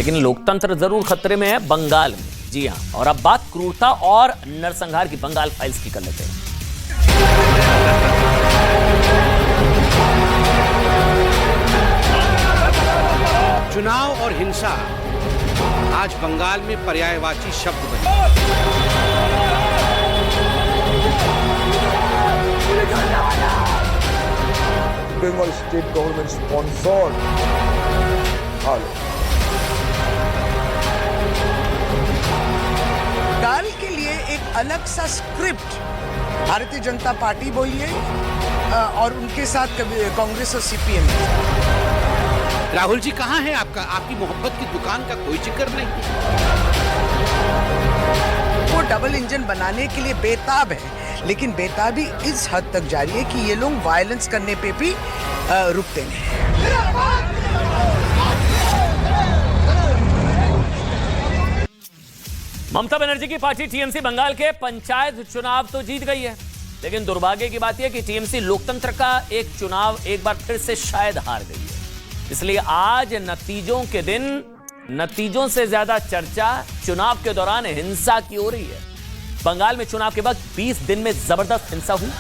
लेकिन लोकतंत्र जरूर खतरे में है बंगाल में। जी हां, और अब बात क्रूरता और नरसंहार की बंगाल फाइल्स की कर लेते हैं। चुनाव और हिंसा आज बंगाल में पर्यायवाची शब्द बने। Bengal state government sponsored Bengal के लिए एक अलग सा स्क्रिप्ट भारतीय जनता पार्टी बोलिए और उनके साथ कांग्रेस और सीपीएम। राहुल जी कहां है आपकी मोहब्बत की दुकान का कोई जिक्र नहीं। वो डबल इंजन बनाने के लिए बेताब है, लेकिन बेताबी इस हद तक जारी है कि ये लोग वायलेंस करने पे भी रुकते नहीं। ममता बनर्जी की पार्टी टीएमसी बंगाल के पंचायत चुनाव तो जीत गई है, लेकिन दुर्भाग्य की बात यह कि टीएमसी लोकतंत्र का एक चुनाव एक बार फिर से शायद हार गई है। इसलिए आज नतीजों के दिन नतीजों से ज्यादा चर्चा चुनाव के दौरान हिंसा की हो रही है। बंगाल में चुनाव के वक्त 20 दिन में जबरदस्त हिंसा हुई,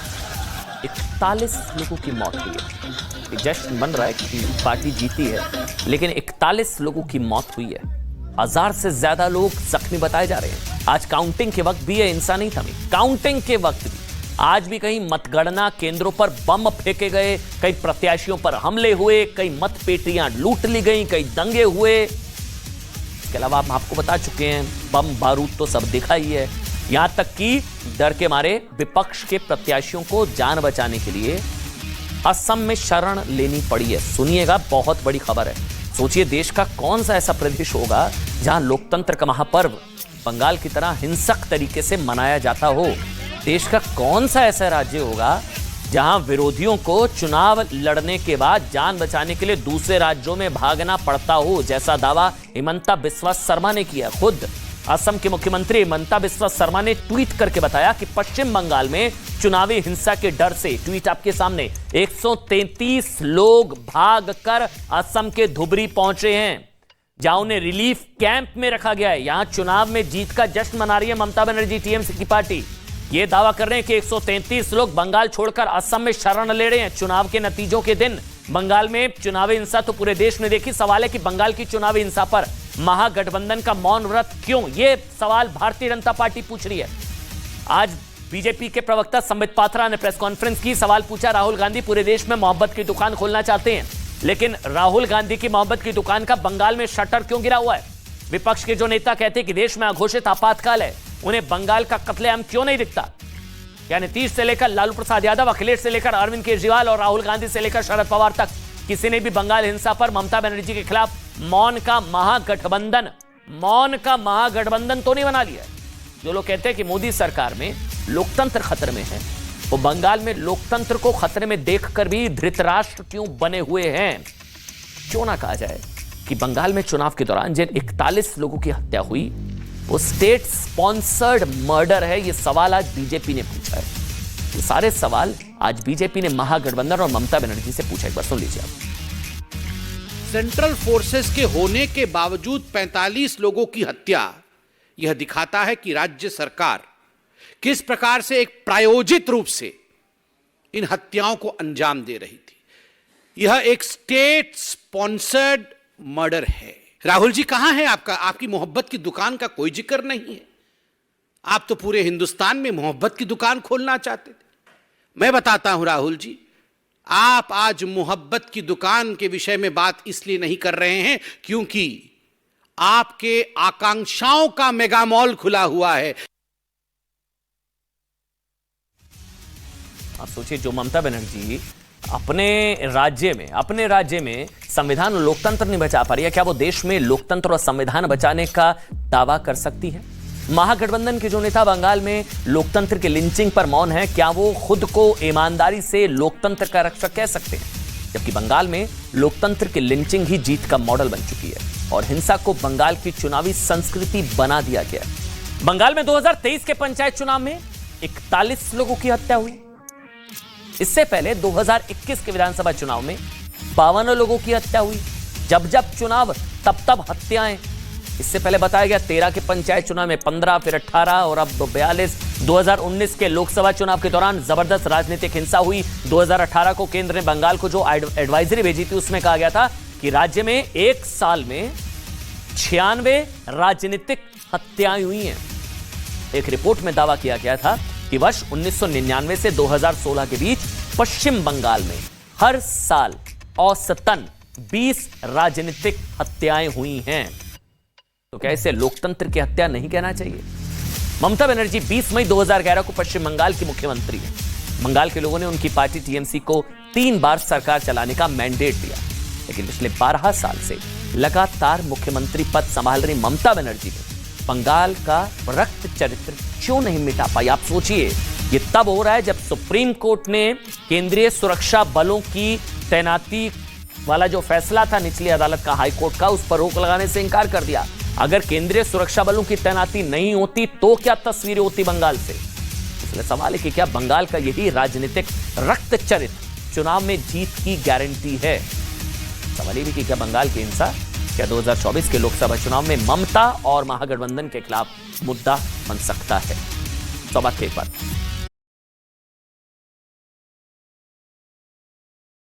41 लोगों की मौत हुई है। जश्न बन रहा है कि पार्टी जीती है, लेकिन 41 लोगों की मौत हुई है। 1000 से ज्यादा लोग जख्मी बताए जा रहे हैं। आज काउंटिंग के वक्त भी यह हिंसा नहीं थमी। काउंटिंग के वक्त भी आज भी कहीं मतगणना केंद्रों पर बम फेंके गए, कई प्रत्याशियों पर हमले हुए, कई मतपेटियां लूट ली गई, कई दंगे हुए। इसके अलावा हम आपको बता चुके हैं बम बारूद तो सब दिखा ही है। यहां तक कि डर के मारे विपक्ष के प्रत्याशियों को जान बचाने के लिए असम में शरण लेनी पड़ी है। सुनिएगा, बहुत बड़ी खबर है। सोचिए, देश का कौन सा ऐसा प्रदेश होगा जहां लोकतंत्र का महापर्व बंगाल की तरह हिंसक तरीके से मनाया जाता हो। देश का कौन सा ऐसा राज्य होगा जहां विरोधियों को चुनाव लड़ने के बाद जान बचाने के लिए दूसरे राज्यों में भागना पड़ता हो, जैसा दावा हिमंता बिस्वा शर्मा ने किया। खुद असम के मुख्यमंत्री हिमंता बिस्वा शर्मा ने ट्वीट करके बताया कि पश्चिम बंगाल में चुनावी हिंसा के डर से, ट्वीट आपके सामने, 133 लोग भागकर असम के धुबरी पहुंचे हैं, जहां उन्हें रिलीफ कैंप में रखा गया है। यहां चुनाव में जीत का जश्न मना रही है ममता बनर्जी टीएमसी की पार्टी। ये दावा कर रहे हैं कि 133 लोग बंगाल छोड़कर असम में शरण ले रहे हैं चुनाव के नतीजों के दिन। बंगाल में चुनावी हिंसा तो पूरे देश ने देखी। सवाल है कि बंगाल की चुनावी हिंसा पर महागठबंधन का मौन व्रत क्यों? ये सवाल भारतीय जनता पार्टी पूछ रही है। आज बीजेपी के प्रवक्ता संबित पात्रा ने प्रेस कॉन्फ्रेंस की, सवाल पूछा, राहुल गांधी पूरे देश में मोहब्बत की दुकान खोलना चाहते हैं, लेकिन राहुल गांधी की मोहब्बत की दुकान का बंगाल में शटर क्यों गिरा हुआ है? विपक्ष के जो नेता कहते हैं कि देश में अघोषित आपातकाल है, उन्हें बंगाल का कत्लेआम क्यों नहीं दिखता? क्या नीतीश से लेकर लालू प्रसाद यादव, अखिलेश से लेकर अरविंद केजरीवाल और राहुल गांधी से लेकर शरद पवार तक किसी ने भी बंगाल हिंसा पर ममता बनर्जी के खिलाफ मौन का महागठबंधन तो नहीं बना लिया? जो लोग कहते हैं कि मोदी सरकार में लोकतंत्र खतरे में है, वो बंगाल में लोकतंत्र को खतरे में देखकर भी धृतराष्ट्र क्यों बने हुए हैं? क्यों ना कहा जाए कि बंगाल में चुनाव के दौरान जिन 41 लोगों की हत्या हुई वो स्टेट स्पॉन्सर्ड मर्डर है। ये सवाल आज बीजेपी ने पूछा है। ये सारे सवाल आज बीजेपी ने महागठबंधन और ममता बनर्जी से पूछा। एक बार सुन लीजिए आप। सेंट्रल फोर्सेस के होने के बावजूद 45 लोगों की हत्या, यह दिखाता है कि राज्य सरकार किस प्रकार से एक प्रायोजित रूप से इन हत्याओं को अंजाम दे रही थी। यह एक स्टेट स्पॉन्सर्ड मर्डर है। राहुल जी कहां है आपकी मोहब्बत की दुकान का कोई जिक्र नहीं है। आप तो पूरे हिंदुस्तान में मोहब्बत की दुकान खोलना चाहते थे। मैं बताता हूं राहुल जी, आप आज मोहब्बत की दुकान के विषय में बात इसलिए नहीं कर रहे हैं क्योंकि आपके आकांक्षाओं का मेगा मॉल खुला हुआ है। आप सोचिए, जो ममता बनर्जी अपने राज्य में संविधान और लोकतंत्र नहीं बचा पा रही है, क्या वो देश में लोकतंत्र और संविधान बचाने का दावा कर सकती है? महागठबंधन के जो नेता बंगाल में लोकतंत्र के लिंचिंग पर मौन है, क्या वो खुद को ईमानदारी से लोकतंत्र का रक्षक कह सकते हैं? जबकि बंगाल में लोकतंत्र की लिंचिंग ही जीत का मॉडल बन चुकी है और हिंसा को बंगाल की चुनावी संस्कृति बना दिया गया। बंगाल में 2023 के पंचायत चुनाव में 41 लोगों की हत्या हुई। इससे पहले 2021 के विधानसभा चुनाव में 52 लोगों की हत्या हुई। जब चुनाव तब हत्याएं। इससे पहले बताया गया 13 के पंचायत चुनाव में 15, फिर 18 और अब 42। 2019 के लोकसभा चुनाव के दौरान जबरदस्त राजनीतिक हिंसा हुई। 2018 को केंद्र ने बंगाल को जो एडवाइजरी भेजी थी उसमें कहा गया था कि राज्य में एक साल में 96 राजनीतिक हत्याएं हुई हैं। एक रिपोर्ट में दावा किया गया था कि वर्ष 1999 से 2016 के बीच पश्चिम बंगाल में हर साल औसतन 20 राजनीतिक हत्याएं हुई हैं। तो क्या इसे लोकतंत्र की हत्या नहीं कहना चाहिए? ममता बनर्जी 20 मई 2011 को पश्चिम बंगाल की मुख्यमंत्री हैं। बंगाल के लोगों ने उनकी पार्टी टीएमसी को 3 बार सरकार चलाने का मैंडेट दिया, लेकिन पिछले 12 साल से लगातार मुख्यमंत्री पद संभाल रही ममता बनर्जी ने बंगाल का रक्त चरित्र क्यों नहीं मिटा पाई? आप सोचिए, ये तब हो रहा है जब सुप्रीम कोर्ट ने केंद्रीय सुरक्षा बलों की तैनाती वाला जो फैसला था निचली अदालत का, हाई कोर्ट का, उस पर रोक लगाने से इंकार कर दिया। अगर केंद्रीय सुरक्षा बलों की तैनाती नहीं होती तो क्या तस्वीरें होती बंगाल से? इसलिए सवाल है कि क्या बंगाल का यही राजनीतिक रक्त चरित्र चुनाव में जीत की गारंटी है? सवाल ये भी कि क्या बंगाल की हिंसा क्या 2024 के लोकसभा चुनाव में ममता और महागठबंधन के खिलाफ मुद्दा बन सकता है? सवाल के एक बार